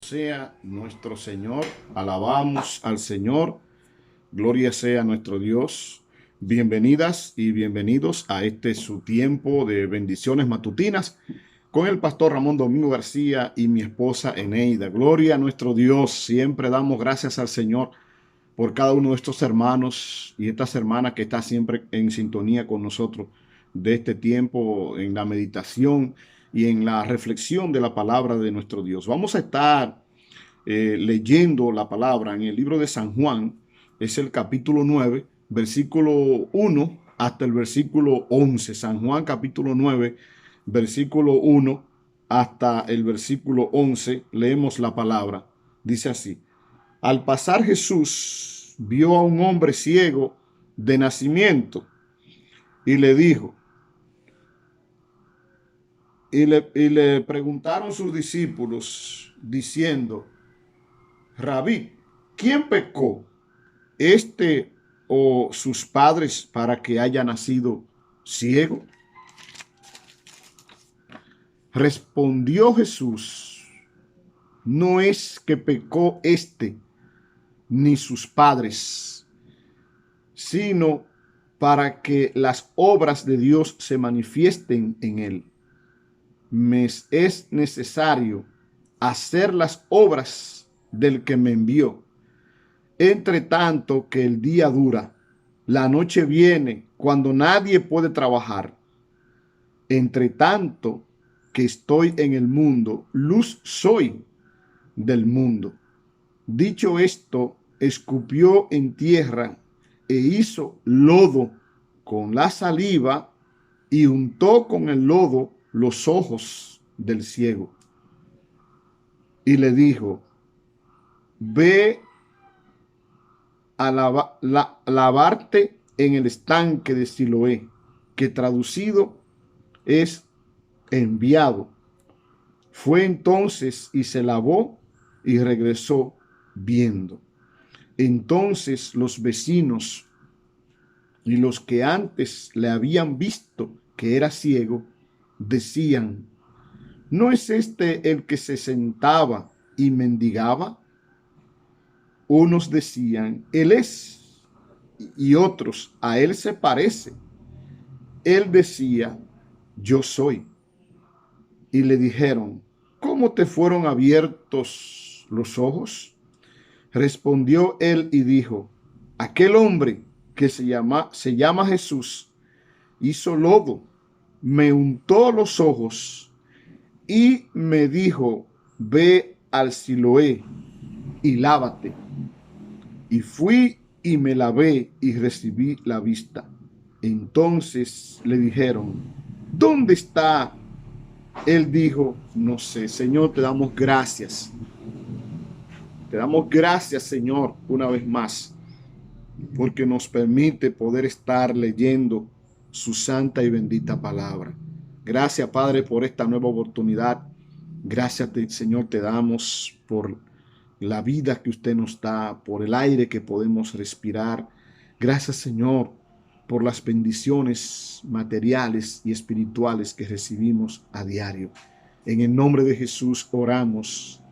Sea nuestro Señor, alabamos al Señor, gloria sea nuestro Dios. Bienvenidas y bienvenidos a este su tiempo de bendiciones matutinas con el pastor Ramón Domingo García y mi esposa Eneida. Gloria a nuestro Dios, siempre damos gracias al Señor por cada uno de estos hermanos y estas hermanas que está siempre en sintonía con nosotros de este tiempo en la meditación y en la reflexión de la palabra de nuestro Dios. Vamos a estar leyendo la palabra en el libro de San Juan, es el capítulo 9, versículo 1 hasta el versículo 11. San Juan capítulo 9, versículo 1 hasta el versículo 11, leemos la palabra. Dice así: al pasar Jesús vio a un hombre ciego de nacimiento y le dijo, y le preguntaron sus discípulos diciendo: Rabí, ¿quién pecó, este o sus padres, para que haya nacido ciego? Respondió Jesús: no es que pecó este ni sus padres, sino para que las obras de Dios se manifiesten en él. Me es necesario hacer las obras del que me envió. Entre tanto que el día dura, la noche viene cuando nadie puede trabajar. Entre tanto que estoy en el mundo, luz soy del mundo. Dicho esto, escupió en tierra e hizo lodo con la saliva y untó con el lodo los ojos del ciego. Y le dijo: ve a lavarte en el estanque de Siloé, que traducido es enviado. Fue entonces y se lavó y regresó viendo. Entonces los vecinos y los que antes le habían visto que era ciego, decían: ¿no es este el que se sentaba y mendigaba? Unos decían: él es, y otros: a él se parece. Él decía: yo soy. Y le dijeron: ¿cómo te fueron abiertos los ojos? Respondió él y dijo: aquel hombre que se llama Jesús hizo lodo, me untó los ojos y me dijo: ve al Siloé y lávate. Y fui y me lavé y recibí la vista. Entonces le dijeron: ¿dónde está? Él dijo: no sé. Señor, te damos gracias. Te damos gracias, Señor, una vez más, porque nos permite poder estar leyendo su santa y bendita palabra. Gracias, Padre, por esta nueva oportunidad. Gracias, Señor, te damos por la vida que usted nos da, por el aire que podemos respirar. Gracias, Señor, por las bendiciones materiales y espirituales que recibimos a diario. En el nombre de Jesús oramos.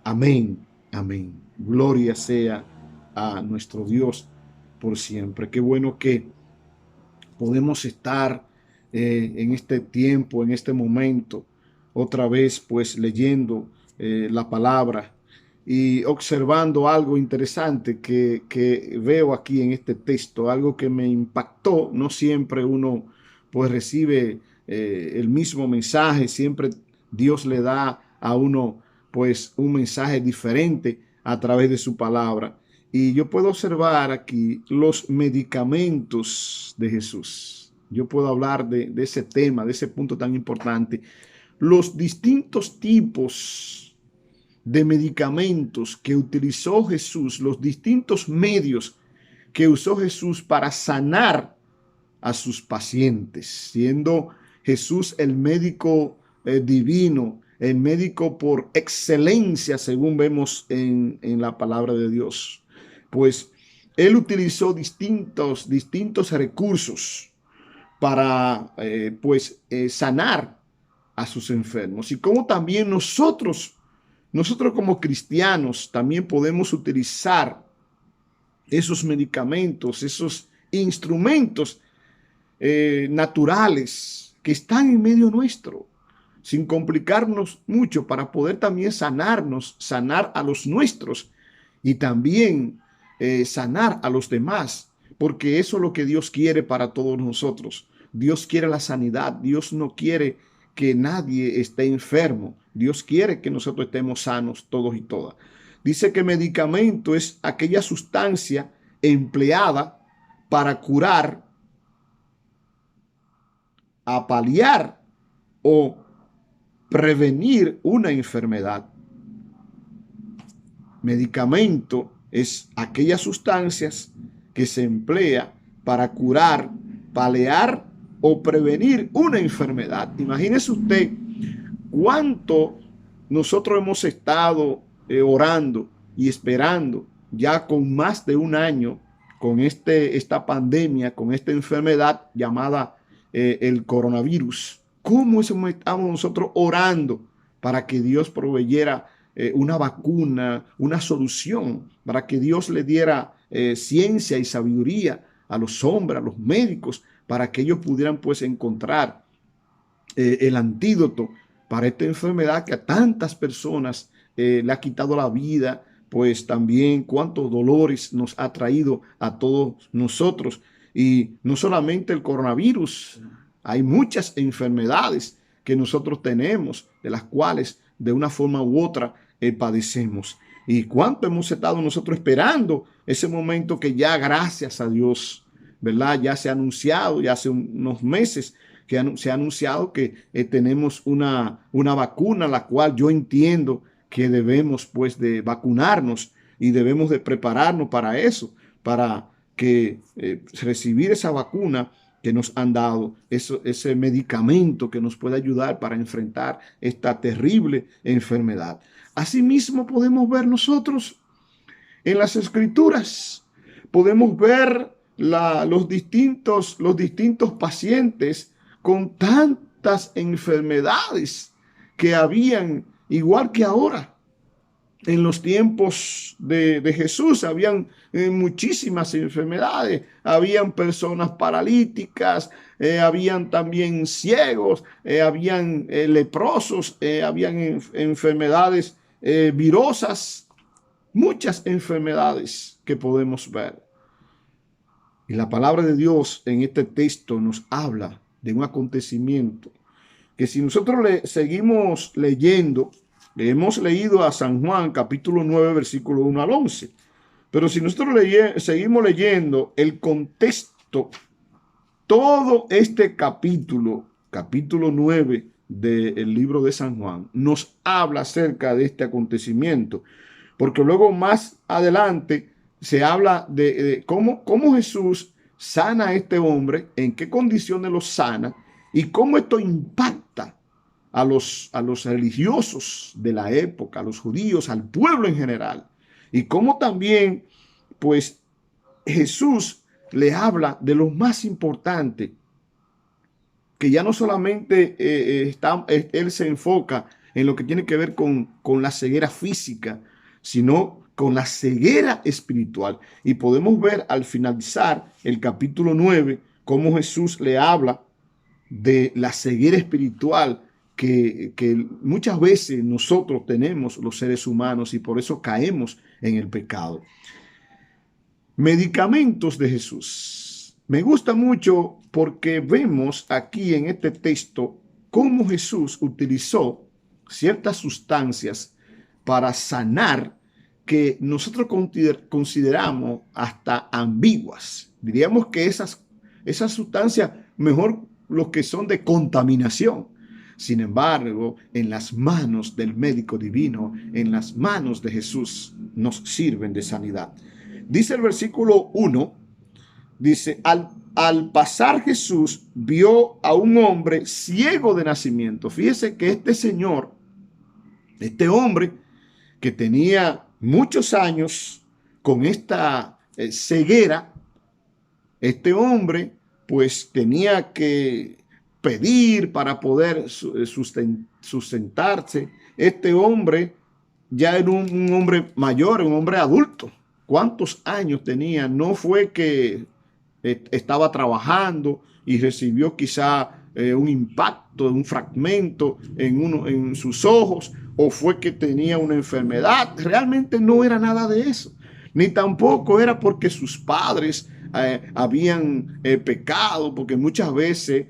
Amén, amén. Gloria sea a nuestro Dios por siempre. Qué bueno que podemos estar en este tiempo, en este momento, otra vez pues leyendo la palabra y observando algo interesante que veo aquí en este texto, algo que me impactó. No siempre uno pues recibe el mismo mensaje, siempre Dios le da a uno pues un mensaje diferente a través de su palabra. Y yo puedo observar aquí los medicamentos de Jesús. Yo puedo hablar de ese tema, de ese punto tan importante. Los distintos tipos de medicamentos que utilizó Jesús, los distintos medios que usó Jesús para sanar a sus pacientes, siendo Jesús el médico divino, el médico por excelencia, según vemos en la palabra de Dios. Pues él utilizó distintos recursos para sanar a sus enfermos, y como también nosotros nosotros como cristianos también podemos utilizar esos medicamentos, esos instrumentos naturales que están en medio nuestro, sin complicarnos mucho, para poder también sanarnos, sanar a los nuestros y también sanar a los demás, porque eso es lo que Dios quiere para todos nosotros. Dios quiere la sanidad, Dios no quiere que nadie esté enfermo, Dios quiere que nosotros estemos sanos todos y todas. Dice que medicamento es aquella sustancia empleada para curar, a paliar o prevenir una enfermedad. Medicamento es aquellas sustancias que se emplea para curar, paliar o prevenir una enfermedad. Imagínese usted cuánto nosotros hemos estado orando y esperando ya con más de un año con esta pandemia, con esta enfermedad llamada el coronavirus. ¿Cómo estamos nosotros orando para que Dios proveyera una vacuna, una solución, para que Dios le diera ciencia y sabiduría a los hombres, a los médicos, para que ellos pudieran pues encontrar el antídoto para esta enfermedad que a tantas personas le ha quitado la vida, pues también cuántos dolores nos ha traído a todos nosotros. Y no solamente el coronavirus, hay muchas enfermedades que nosotros tenemos, de las cuales de una forma u otra padecemos. Y cuánto hemos estado nosotros esperando ese momento que ya, gracias a Dios, ¿verdad? Ya se ha anunciado, ya hace unos meses que se ha anunciado que tenemos una vacuna, la cual yo entiendo que debemos pues de vacunarnos y debemos de prepararnos para eso, para que recibir esa vacuna que nos han dado, ese medicamento que nos puede ayudar para enfrentar esta terrible enfermedad. Asimismo podemos ver nosotros en las escrituras, podemos ver los distintos pacientes con tantas enfermedades que habían, igual que ahora. En los tiempos de Jesús habían muchísimas enfermedades, habían personas paralíticas, habían también ciegos, habían leprosos, habían enfermedades virosas, muchas enfermedades que podemos ver. Y la palabra de Dios en este texto nos habla de un acontecimiento que si nosotros seguimos leyendo, hemos leído a San Juan capítulo 9 versículo 1 al 11, pero si nosotros seguimos leyendo el contexto, todo este capítulo 9 del libro de San Juan nos habla acerca de este acontecimiento, porque luego más adelante se habla de cómo Jesús sana a este hombre, en qué condiciones lo sana y cómo esto impacta a los religiosos de la época, a los judíos, al pueblo en general. Y cómo también, pues, Jesús le habla de lo más importante, que ya no solamente él se enfoca en lo que tiene que ver con la ceguera física, sino con la ceguera espiritual. Y podemos ver al finalizar el capítulo 9 cómo Jesús le habla de la ceguera espiritual que muchas veces nosotros tenemos los seres humanos y por eso caemos en el pecado. Medicamentos de Jesús. Me gusta mucho porque vemos aquí en este texto cómo Jesús utilizó ciertas sustancias para sanar que nosotros consideramos hasta ambiguas. Diríamos que esas sustancias mejor los que son de contaminación. Sin embargo, en las manos del médico divino, en las manos de Jesús, nos sirven de sanidad. Dice el versículo 1, dice, al pasar Jesús vio a un hombre ciego de nacimiento. Fíjese que este señor, este hombre que tenía muchos años con esta ceguera, este hombre pues tenía que pedir para poder sustentarse. Este hombre ya era un hombre mayor, un hombre adulto. ¿Cuántos años tenía? No fue que estaba trabajando y recibió quizá un impacto, un fragmento en sus ojos, o fue que tenía una enfermedad. Realmente no era nada de eso. Ni tampoco era porque sus padres habían pecado, porque muchas veces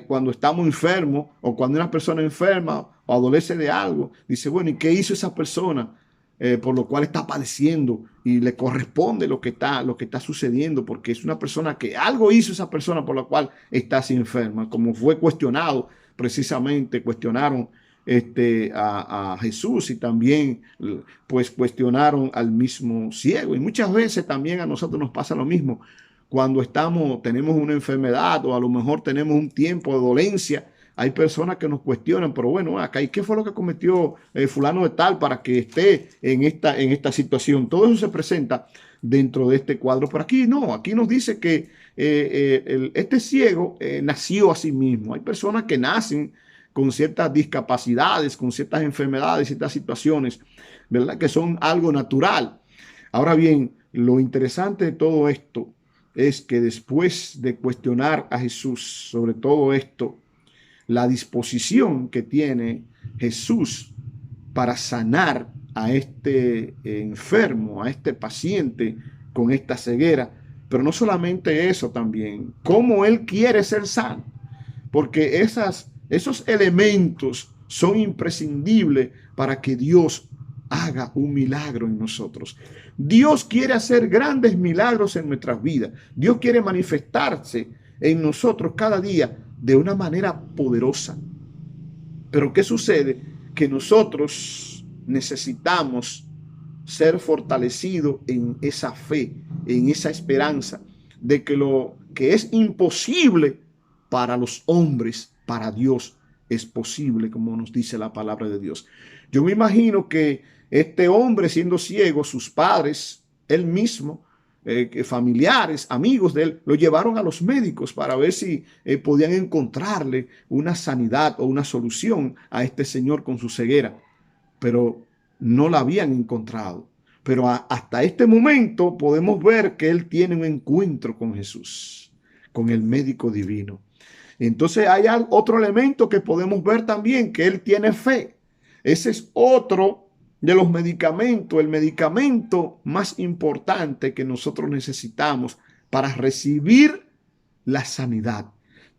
cuando estamos enfermos o cuando una persona enferma o adolece de algo, dice, bueno, ¿y qué hizo esa persona? Por lo cual está padeciendo y le corresponde lo que está sucediendo, porque es una persona que algo hizo esa persona por la cual está así enferma, como fue cuestionado, precisamente cuestionaron a Jesús y también pues cuestionaron al mismo ciego. Y muchas veces también a nosotros nos pasa lo mismo cuando tenemos una enfermedad o a lo mejor tenemos un tiempo de dolencia. Hay personas que nos cuestionan, pero bueno, acá, ¿y qué fue lo que cometió fulano de tal para que esté en esta situación? Todo eso se presenta dentro de este cuadro. Pero aquí no, aquí nos dice que este ciego nació a sí mismo. Hay personas que nacen con ciertas discapacidades, con ciertas enfermedades, ciertas situaciones, ¿verdad? Que son algo natural. Ahora bien, lo interesante de todo esto es que después de cuestionar a Jesús sobre todo esto, la disposición que tiene Jesús para sanar a este enfermo, a este paciente con esta ceguera. Pero no solamente eso también, cómo Él quiere ser sano, porque esos elementos son imprescindibles para que Dios haga un milagro en nosotros. Dios quiere hacer grandes milagros en nuestras vidas. Dios quiere manifestarse en nosotros cada día de una manera poderosa. Pero ¿qué sucede? Que nosotros necesitamos ser fortalecidos en esa fe, en esa esperanza de que lo que es imposible para los hombres, para Dios es posible, como nos dice la palabra de Dios. Yo me imagino que este hombre, siendo ciego, sus padres, él mismo, familiares, amigos de él, lo llevaron a los médicos para ver si podían encontrarle una sanidad o una solución a este señor con su ceguera, pero no la habían encontrado. Pero hasta este momento podemos ver que él tiene un encuentro con Jesús, con el médico divino. Entonces hay otro elemento que podemos ver también, que él tiene fe. Ese es otro de los medicamentos, el medicamento más importante que nosotros necesitamos para recibir la sanidad,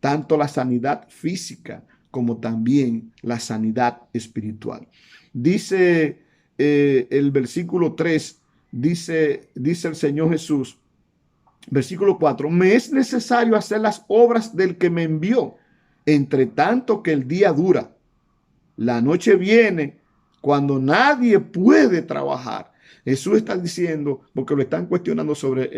tanto la sanidad física como también la sanidad espiritual. Dice el versículo 3, dice el Señor Jesús, versículo 4, me es necesario hacer las obras del que me envió, entre tanto que el día dura. La noche viene cuando nadie puede trabajar. Jesús está diciendo, porque lo están cuestionando sobre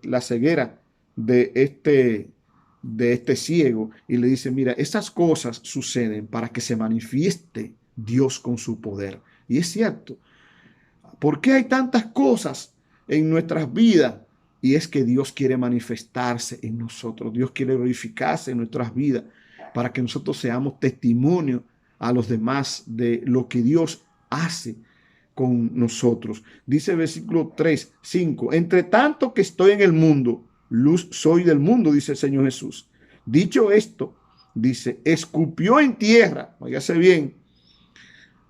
la ceguera de este ciego, y le dice, mira, estas cosas suceden para que se manifieste Dios con su poder. Y es cierto. ¿Por qué hay tantas cosas en nuestras vidas? Y es que Dios quiere manifestarse en nosotros. Dios quiere glorificarse en nuestras vidas para que nosotros seamos testimonio a los demás de lo que Dios hace con nosotros. Dice el versículo 3, 5. Entre tanto que estoy en el mundo, luz soy del mundo, dice el Señor Jesús. Dicho esto, dice, escupió en tierra, óigase bien,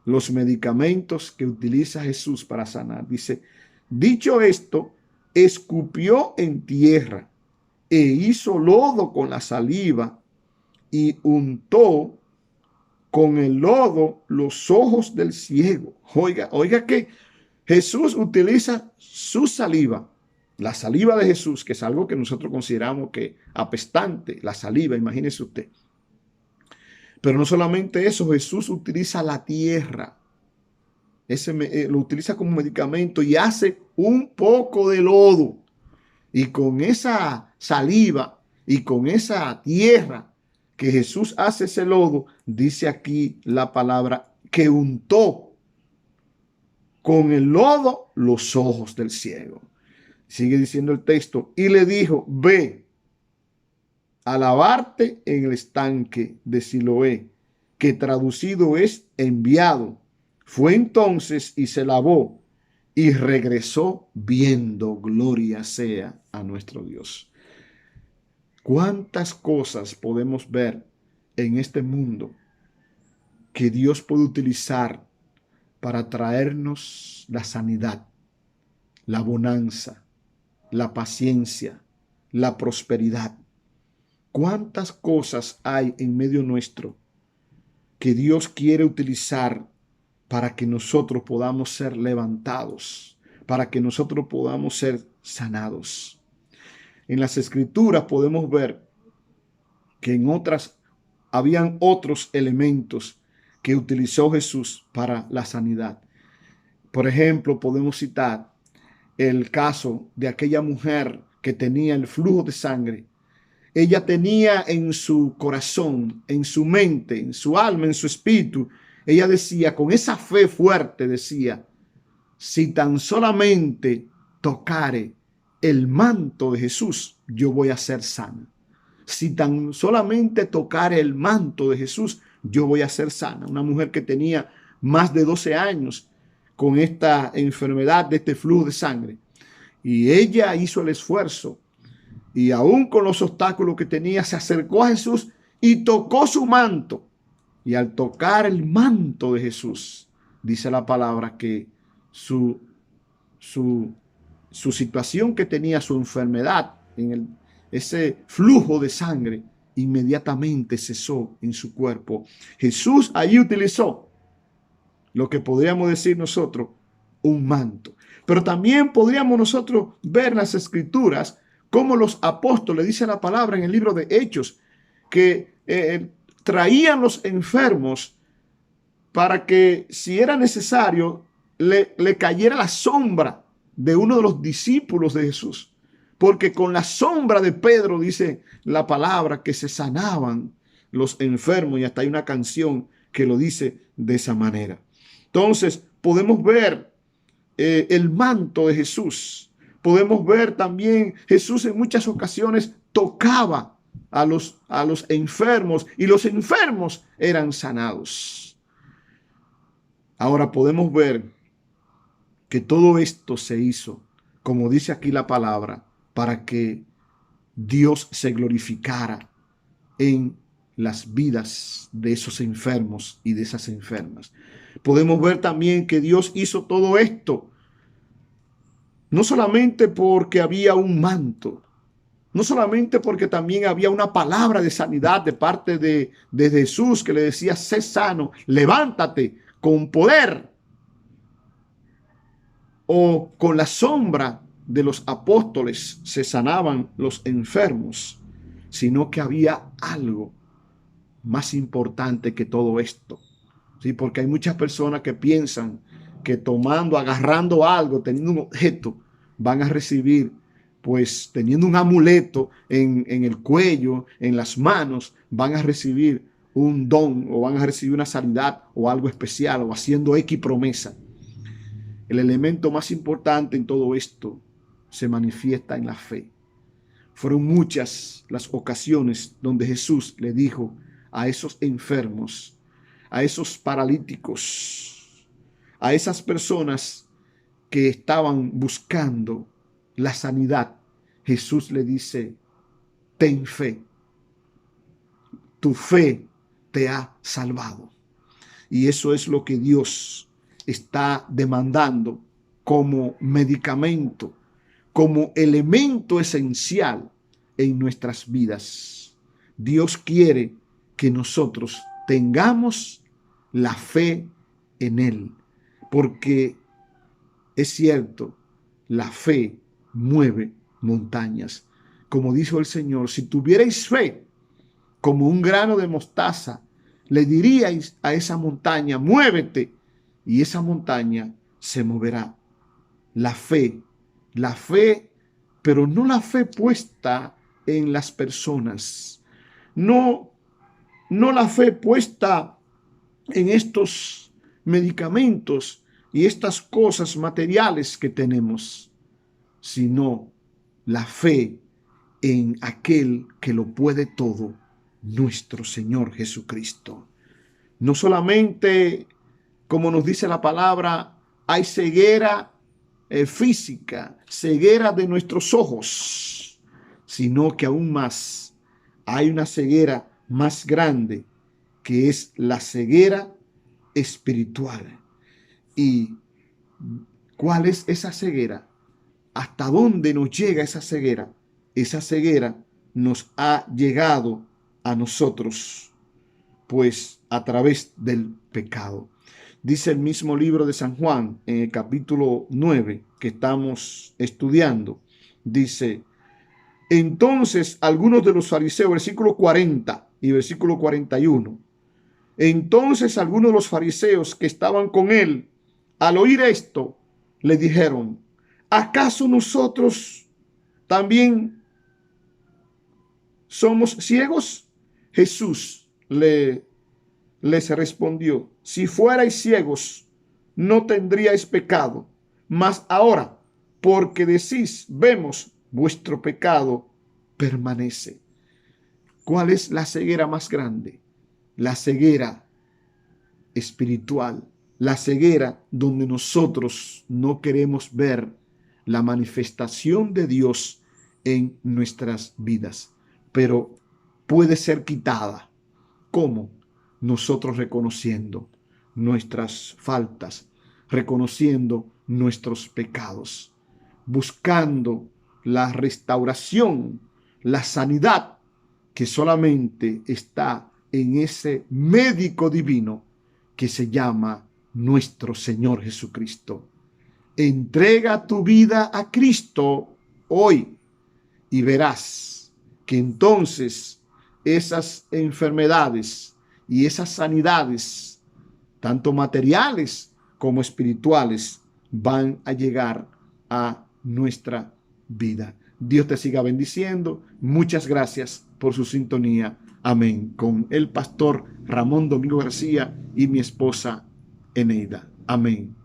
los medicamentos que utiliza Jesús para sanar. Dice, dicho esto, escupió en tierra e hizo lodo con la saliva y untó con el lodo los ojos del ciego. Oiga que Jesús utiliza su saliva, la saliva de Jesús, que es algo que nosotros consideramos que apestante, la saliva, imagínese usted. Pero no solamente eso, Jesús utiliza la tierra. Lo utiliza como medicamento y hace un poco de lodo. Y con esa saliva y con esa tierra que Jesús hace ese lodo, dice aquí la palabra que untó con el lodo los ojos del ciego. Sigue diciendo el texto, y le dijo, ve a lavarte en el estanque de Siloé, que traducido es enviado. Fue entonces y se lavó y regresó viendo. Gloria sea a nuestro Dios. ¿Cuántas cosas podemos ver en este mundo que Dios puede utilizar para traernos la sanidad, la bonanza, la paciencia, la prosperidad? ¿Cuántas cosas hay en medio nuestro que Dios quiere utilizar para que nosotros podamos ser levantados, para que nosotros podamos ser sanados? En las Escrituras podemos ver que en otras habían otros elementos que utilizó Jesús para la sanidad. Por ejemplo, podemos citar el caso de aquella mujer que tenía el flujo de sangre. Ella tenía en su corazón, en su mente, en su alma, en su espíritu, ella decía, con esa fe fuerte, decía, si tan solamente tocare el manto de Jesús, yo voy a ser sana. Si tan solamente tocare el manto de Jesús, yo voy a ser sana. Una mujer que tenía más de 12 años con esta enfermedad de este flujo de sangre. Y ella hizo el esfuerzo y aún con los obstáculos que tenía, se acercó a Jesús y tocó su manto. Y al tocar el manto de Jesús, dice la palabra que su situación que tenía, su enfermedad, ese flujo de sangre, inmediatamente cesó en su cuerpo. Jesús allí utilizó lo que podríamos decir nosotros, un manto. Pero también podríamos nosotros ver en las Escrituras cómo los apóstoles, dice la palabra en el libro de Hechos, que traían los enfermos para que si era necesario le cayera la sombra de uno de los discípulos de Jesús. Porque con la sombra de Pedro, dice la palabra, que se sanaban los enfermos, y hasta hay una canción que lo dice de esa manera. Entonces podemos ver el manto de Jesús. Podemos ver también Jesús en muchas ocasiones tocaba a los enfermos y los enfermos eran sanados. Ahora podemos ver que todo esto se hizo, como dice aquí la palabra, para que Dios se glorificara en las vidas de esos enfermos y de esas enfermas. Podemos ver también que Dios hizo todo esto, no solamente porque había un manto, no solamente porque también había una palabra de sanidad de parte de Jesús que le decía, sé sano, levántate con poder, o con la sombra de los apóstoles se sanaban los enfermos, sino que había algo más importante que todo esto. Sí, porque hay muchas personas que piensan que tomando, agarrando algo, teniendo un objeto, van a recibir, pues teniendo un amuleto en el cuello, en las manos, van a recibir un don o van a recibir una sanidad o algo especial o haciendo X promesa. El elemento más importante en todo esto se manifiesta en la fe. Fueron muchas las ocasiones donde Jesús le dijo a esos enfermos, a esos paralíticos, a esas personas que estaban buscando la sanidad, Jesús le dice, ten fe, tu fe te ha salvado. Y eso es lo que Dios está demandando como medicamento, como elemento esencial en nuestras vidas. Dios quiere que nosotros tengamos la fe en Él, porque es cierto, la fe mueve montañas. Como dijo el Señor, si tuvierais fe como un grano de mostaza, le diríais a esa montaña, muévete, y esa montaña se moverá. La fe, pero no la fe puesta en las personas, no la fe puesta en estos medicamentos y estas cosas materiales que tenemos, sino la fe en aquel que lo puede todo, nuestro Señor Jesucristo. No solamente como nos dice la palabra, hay ceguera física, ceguera de nuestros ojos, sino que aún más hay una ceguera más grande, que es la ceguera espiritual. ¿Y cuál es esa ceguera? ¿Hasta dónde nos llega esa ceguera? Esa ceguera nos ha llegado a nosotros, pues a través del pecado. Dice el mismo libro de San Juan, en el capítulo 9 que estamos estudiando, dice: entonces algunos de los fariseos, versículo 40 y versículo 41, entonces algunos de los fariseos que estaban con él, al oír esto, le dijeron: ¿acaso nosotros también somos ciegos? Jesús les respondió: si fuerais ciegos, no tendríais pecado, mas ahora, porque decís, vemos, vuestro pecado permanece. ¿Cuál es la ceguera más grande? La ceguera espiritual, la ceguera donde nosotros no queremos ver la manifestación de Dios en nuestras vidas, pero puede ser quitada. ¿Cómo? Nosotros reconociendo nuestras faltas, reconociendo nuestros pecados, buscando la restauración, la sanidad que solamente está en ese médico divino que se llama nuestro Señor Jesucristo. Entrega tu vida a Cristo hoy y verás que entonces esas enfermedades y esas sanidades, tanto materiales como espirituales, van a llegar a nuestra vida. Dios te siga bendiciendo. Muchas gracias por su sintonía. Amén. Con el pastor Ramón Domingo García y mi esposa Eneida. Amén.